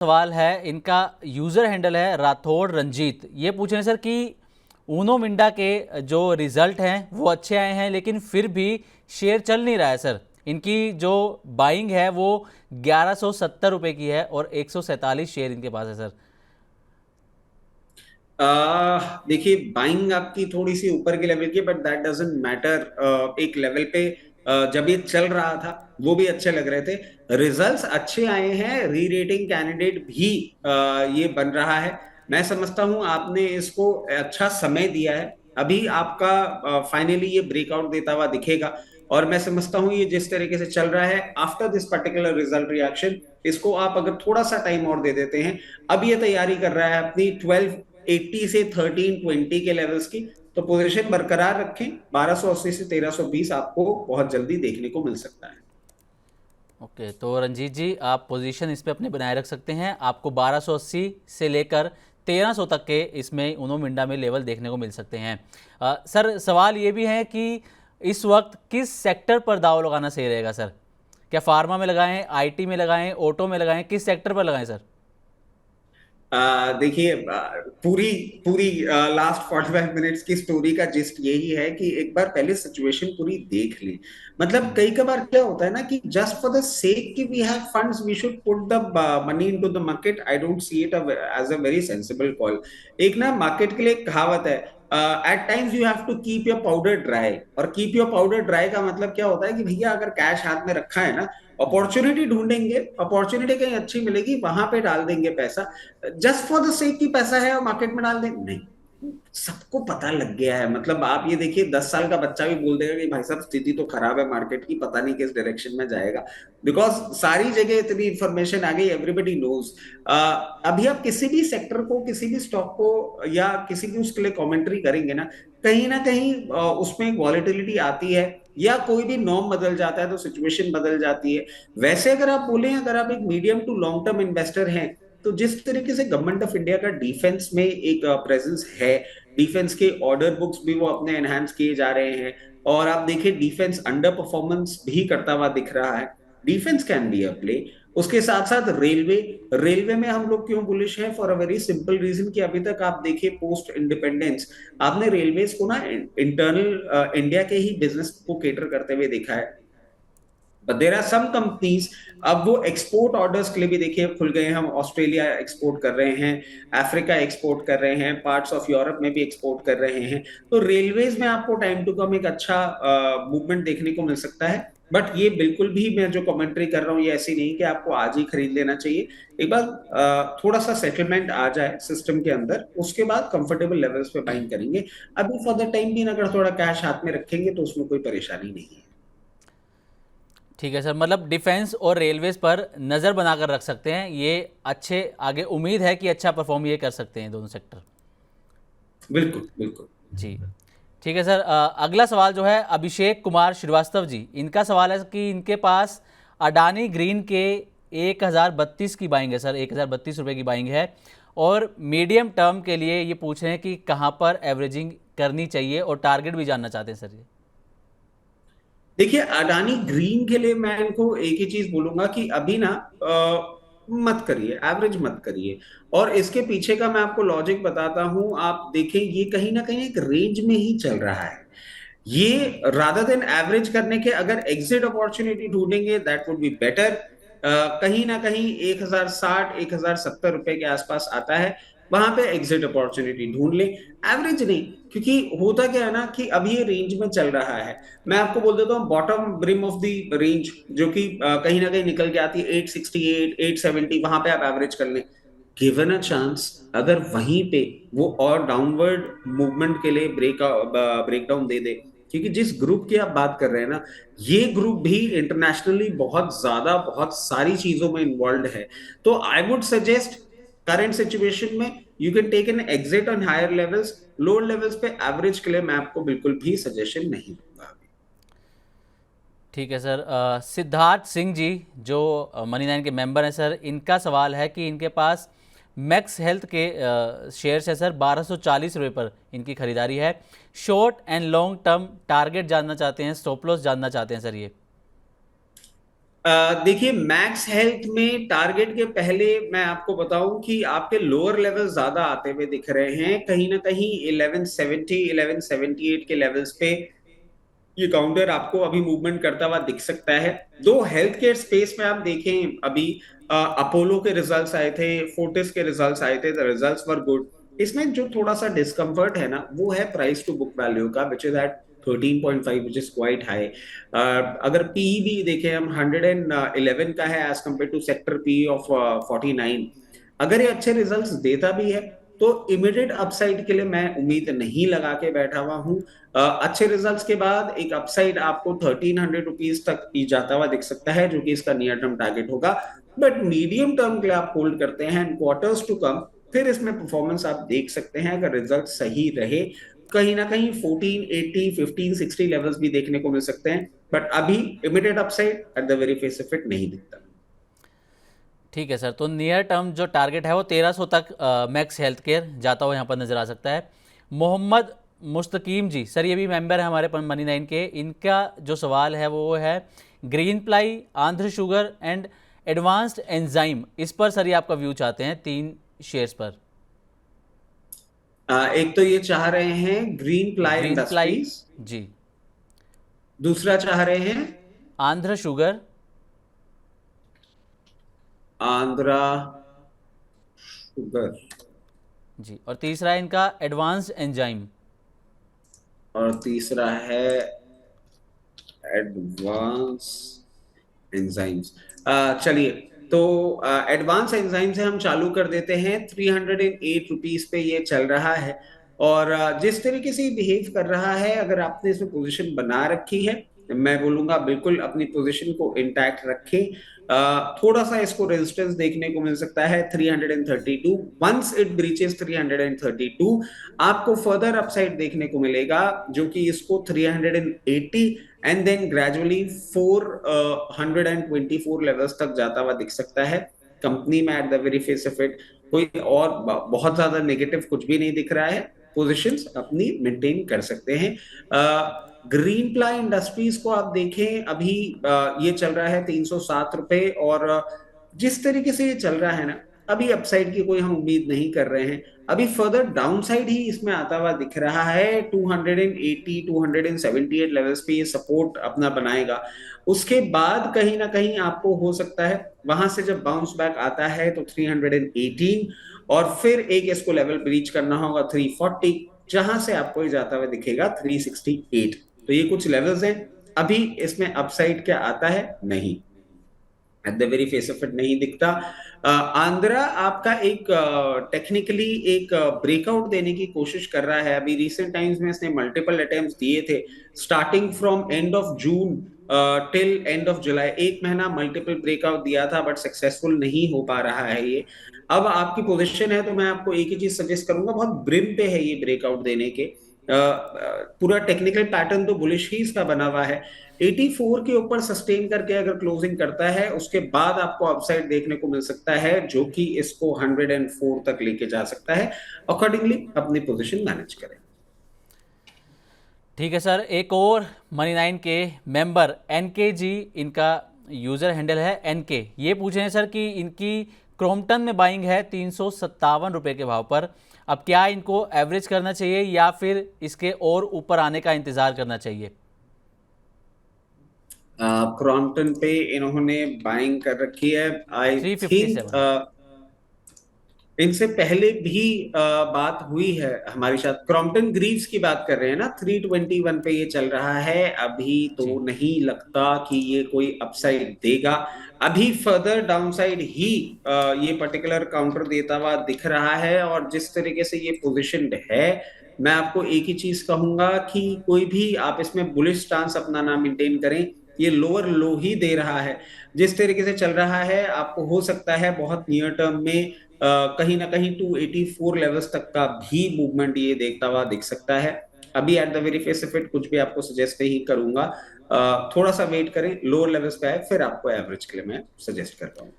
सवाल है, इनका यूज़र हैंडल है राठौड़ रंजीत। ये पूछ रहे हैं सर कि ऊनो मिंडा के जो रिजल्ट हैं वो अच्छे आए हैं, लेकिन फिर भी शेयर चल नहीं रहा है सर। इनकी जो बाइंग है वो 1170 रुपये की है और 147 शेयर इनके पास है सर। देखिए, बाइंग आपकी थोड़ी सी ऊपर के लेवल की, बट दैट डजंट मैटर। एक लेवल पे जब ये चल रहा था वो भी अच्छे लग रहे थे, रिजल्ट्स अच्छे आए हैं, री रेटिंग कैंडिडेट भी ये बन रहा है। मैं समझता हूं आपने इसको अच्छा समय दिया है। अभी आपका फाइनली ये ब्रेकआउट देता हुआ दिखेगा, और मैं समझता हूं ये जिस तरीके से चल रहा है after this particular result reaction, इसको आप अगर थोड़ा सा टाइम और दे देते हैं। अब ये तैयारी कर रहा है अपनी 1280 से 1320 के लेवल्स की, तो पोजीशन बरकरार रखें। 1280 से 1320 आपको बहुत जल्दी देखने को मिल सकता है। ओके, तो रंजीत जी आप पोजीशन इस पे अपने बनाए रख सकते हैं। आपको 1280 से लेकर 1300 तक के इसमें ऊनो मिंडा में लेवल देखने को मिल सकते हैं। सर सवाल ये भी है कि इस वक्त किस सेक्टर पर दाव लगाना सही रहेगा सर? क्या फार्मा में लगाएं, आईटी में लगाएं, ऑटो में लगाएं, किस सेक्टर पर लगाएं सर? देखिए, पूरी पूरी लास्ट 45 मिनट्स की स्टोरी का जिस्ट यही है कि एक बार पहले सिचुएशन पूरी देख ली। मतलब कई बार क्या होता है ना कि जस्ट फॉर द सेक कि we have funds we should put the money into the market. I don't see it as a very sensible call. एक ना मार्केट के लिए एक कहावत है, at times you have to keep your powder dry. और keep your powder dry का मतलब क्या होता है कि भैया अगर कैश हाथ में रखा है ना, अपॉर्चुनिटी ढूंढेंगे, अपॉर्चुनिटी कहीं अच्छी मिलेगी वहां पे डाल देंगे पैसा। जस्ट फॉर द सेक की पैसा है और मार्केट में डाल देंगे, नहीं। सबको पता लग गया है। मतलब आप ये देखिए, 10 साल का बच्चा भी बोल देगा कि भाई साहब स्थिति तो खराब है मार्केट की, पता नहीं किस डायरेक्शन में जाएगा। बिकॉज सारी जगह इतनी इंफॉर्मेशन आ गई, एवरीबडी नोज। अभी आप किसी भी सेक्टर को, किसी भी स्टॉक को या किसी भी उसके लिए कमेंट्री करेंगे ना कहीं उसमें एक वॉलेटिलिटी आती है, या कोई भी नॉर्म बदल जाता है तो सिचुएशन बदल जाती है। वैसे अगर आप बोलें, अगर आप एक medium to long term investor हैं, तो जिस तरीके से गवर्नमेंट ऑफ इंडिया का डिफेंस में एक प्रेजेंस है, डिफेंस के ऑर्डर बुक्स भी वो अपने एनहांस किए जा रहे हैं, और आप देखिए डिफेंस अंडर परफॉर्मेंस भी करता हुआ दिख रहा है। Defence can be a play. उसके साथ साथ रेलवे, रेलवे में हम लोग क्यों बुलिश हैं? For a very simple reason कि अभी तक आप देखिए पोस्ट इंडिपेंडेंस आपने रेलवेज को ना इंटरनल इंडिया के ही बिजनेस को केटर करते हुए देखा है। But there are some companies, अब वो एक्सपोर्ट ऑर्डर्स के लिए भी देखिए खुल गए हैं। हम ऑस्ट्रेलिया एक्सपोर्ट कर रहे हैं, अफ्रीका एक्सपोर्ट कर रहे हैं, पार्ट्स ऑफ यूरोप में भी एक्सपोर्ट कर रहे हैं। तो रेलवेज में आपको टाइम टू कम एक अच्छा मूवमेंट देखने को मिल सकता है। बट ये बिल्कुल भी मैं जो कमेंट्री कर रहा हूँ ये ऐसी नहीं कि आपको आज ही खरीद लेना चाहिए। एक बार थोड़ा सा सेटलमेंट आ जाए सिस्टम के अंदर, उसके बाद कंफर्टेबल लेवल्स पे बाइंग करेंगे। अभी फॉर द टाइम भी अगर थोड़ा कैश हाथ में रखेंगे तो उसमें कोई परेशानी नहीं है। ठीक है सर, मतलब डिफेंस और रेलवेज पर नज़र बनाकर रख सकते हैं ये। अच्छे आगे उम्मीद है कि अच्छा परफॉर्म ये कर सकते हैं दोनों सेक्टर। बिल्कुल बिल्कुल। जी ठीक है सर। अगला सवाल जो है अभिषेक कुमार श्रीवास्तव जी, इनका सवाल है कि इनके पास अडानी ग्रीन के 1032 की बाइंग है सर, 1032 रुपये की बाइंग है, और मीडियम टर्म के लिए ये पूछ रहे हैं कि कहाँ पर एवरेजिंग करनी चाहिए, और टारगेट भी जानना चाहते हैं सर ये। देखिए, अडानी ग्रीन के लिए मैं इनको एक ही चीज बोलूंगा कि अभी ना मत करिए, एवरेज मत करिए। और इसके पीछे का मैं आपको लॉजिक बताता हूं। आप देखें, ये कहीं ना कहीं एक रेंज में ही चल रहा है। ये रादर देन एवरेज करने के अगर एग्जिट अपॉर्चुनिटी ढूंढेंगे दैट वुड बी बेटर। कहीं ना कहीं 1060 1070 रुपए के आसपास आता है, वहां पे एग्जिट अपॉर्चुनिटी ढूंढ लें, एवरेज नहीं। क्योंकि होता क्या है ना कि अभी ये रेंज में चल रहा है। मैं आपको बोल देता हूँ bottom brim of the range जो कि कहीं ना कहीं निकल के आती है 868 870, वहां पे आप एवरेज कर लें। गिवन अ चांस, अगर वहीं पे वो और डाउनवर्ड मूवमेंट के लिए ब्रेकडाउन दे दे, क्योंकि जिस ग्रुप की आप बात कर रहे हैं ना, ये ग्रुप भी इंटरनेशनली बहुत ज्यादा बहुत सारी चीजों में इन्वॉल्व है। तो I would suggest current situation में you can take an exit on higher levels. Lower levels पे एवरेज के लिए मैं आपको बिल्कुल भी सजेशन नहीं दूंगा। ठीक है सर। सिद्धार्थ सिंह जी जो मनी नाइन के मेंबर हैं सर, इनका सवाल है कि इनके पास मैक्स हेल्थ के शेयर्स है सर, 1240 रुपये पर इनकी खरीदारी है। Short and long term target जानना चाहते हैं, स्टॉप लॉस जानना चाहते हैं सर ये। देखिए, मैक्स हेल्थ में टारगेट के पहले मैं आपको बताऊं कि आपके लोअर लेवल ज्यादा आते हुए दिख रहे हैं, कहीं ना कहीं 1170 1178 के लेवल्स पे ये काउंटर आपको अभी मूवमेंट करता हुआ दिख सकता है। दो हेल्थ केयर स्पेस में आप देखें, अभी अपोलो के रिजल्ट्स आए थे, फोर्टिस के रिजल्ट्स आए थे, द रिजल्ट्स वर गुड। इसमें जो थोड़ा सा डिस्कम्फर्ट है ना, वो है प्राइस टू बुक वैल्यू का, which is at 13.5, which is quite high. अगर पीई भी देखें हम, 111 का है as compare to sector P of 49। अगर ये अच्छे रिजल्ट्स देता भी है तो इमीडिएट अपसाइड के लिए मैं उम्मीद नहीं लगा के बैठा हुआ हूं। अच्छे रिजल्ट्स के बाद एक अपसाइड आपको 1300 रुपीज तक ही जाता हुआ दिख सकता है, जो कि इसका नियर टर्म टारगेट होगा। बट मीडियम टर्म के लिए आप होल्ड करते हैं, क्वार्टर्स टू कम, फिर इसमें परफॉर्मेंस आप देख सकते हैं अगर रिजल्ट सही रहे। कहीं ना कहीं 1480 1560 लेवल्स भी देखने को मिल सकते हैं, बट अभी immediate upside at the very face if it नहीं दिखता। ठीक है सर, तो नियर टर्म जो टारगेट है वो 1300 तक मैक्स हेल्थ केयर जाता हुआ यहाँ पर नज़र आ सकता है। मोहम्मद मुस्तकीम जी, सर ये भी मेंबर है हमारे मनी 9 के, इनका जो सवाल है वो है green ply, Andhra sugar and advanced enzyme, इस पर सर ये आपका व्यू चाहते हैं 3 शेयर्स पर। एक तो ये चाह रहे हैं Greenply Greenply industries, जी, दूसरा चाह रहे हैं आंध्र शुगर आंध्रा शुगर, जी, और तीसरा है इनका एडवांस्ड एंजाइम। और तीसरा है एडवांस एंजाइम्स। चलिए, तो एडवांस एंजाइम से हम चालू कर देते हैं। 308 रुपीज पे ये चल रहा है, और जिस तरीके से बिहेव कर रहा है, अगर आपने इसमें पोजीशन बना रखी है, मैं बोलूंगा बिल्कुल अपनी पोजीशन को इंटैक्ट रखें। थोड़ा सा इसको रेजिस्टेंस देखने को मिल सकता है 332। वंस इट ब्रीचेस 332, आपको फर्दर अपसाइड देखने को मिलेगा, जो कि इसको 380 एंड देन ग्रेजुअली 424 लेवल्स तक जाता हुआ दिख सकता है। कंपनी में at the very face of it कोई और बहुत ज्यादा नेगेटिव कुछ भी नहीं दिख रहा है, पोजीशंस अपनी मेंटेन कर सकते हैं। ग्रीन प्लाई इंडस्ट्रीज को आप देखें, अभी ये चल रहा है 307 रुपए, और जिस तरीके से ये चल रहा है ना, अभी अपसाइड की कोई हम उम्मीद नहीं कर रहे हैं। अभी फर्दर डाउनसाइड ही इसमें आता हुआ दिख रहा है। 280 278 लेवल्स पे ये सपोर्ट अपना बनाएगा। उसके बाद कहीं ना कहीं आपको हो सकता है वहां से जब बाउंस बैक आता है तो 318, और फिर एक इसको लेवल ब्रीच करना होगा 340, जहां से आपको ये जाता हुआ दिखेगा 368। तो ये कुछ लेवल्स हैं, अभी इसमें अपसाइड क्या आता है नहीं, at the very face of it नहीं दिखता। आंध्रा आपका एक टेक्निकली एक ब्रेकआउट देने की कोशिश कर रहा है। अभी रिसेंट टाइम्स में इसने मल्टीपल अटेम्प्ट्स दिए थे, starting from end of June till end of July, एक महीना मल्टीपल ब्रेकआउट दिया था, बट सक्सेसफुल नहीं हो पा रहा है ये। अब आपकी पोजीशन है तो मैं आपको एक ही चीज सजेस्ट करूंगा, बहुत ब्रिम पे है ये ब्रेकआउट देने के। पूरा टेक्निकल पैटर्न तो बुलिश ही इसका बना हुआ है। 84 के ऊपर सस्टेन करके अगर क्लोजिंग करता है, उसके बाद आपको अपसाइड देखने को मिल सकता है, जो कि इसको 104 तक लेके जा सकता है। अकॉर्डिंगली अपनी पोजीशन मैनेज करें। ठीक है सर, एक और मनी 9 के मेंबर एनके जी, इनका यूज़र हैंडल है एनके, ये पूछ रहे हैं सर कि इनकी क्रॉम्पटन में बाइंग है 357 रुपये के भाव पर, अब क्या इनको एवरेज करना चाहिए या फिर इसके और ऊपर आने का इंतज़ार करना चाहिए? क्रॉम्पटन पे इन्होंने बाइंग कर रखी है, आई थिंक 357। इनसे पहले भी बात हुई है हमारे साथ। क्रॉम्पटन ग्रीव्स की बात कर रहे हैं ना, 321 पे ये चल रहा है, अभी तो जी, नहीं लगता कि ये कोई अपसाइड देगा। अभी फर्दर डाउनसाइड ही ये पर्टिकुलर काउंटर देता हुआ दिख रहा है, और जिस तरीके से ये पोजिशनड है, मैं आपको एक ही चीज कहूंगा कि कोई भी आप इसमें बुलिश स्टांस अपना ना मेंटेन करें। ये लोअर लो ही दे रहा है, जिस तरीके से चल रहा है, आपको हो सकता है बहुत नियर टर्म में कहीं ना कहीं 284 लेवल्स तक का भी मूवमेंट ये देखता हुआ दिख सकता है। अभी at the very face of it कुछ भी आपको सजेस्ट नहीं करूंगा, थोड़ा सा वेट करें, लोअर लेवल्स पे आए फिर आपको एवरेज के लिए मैं सजेस्ट करता हूँ।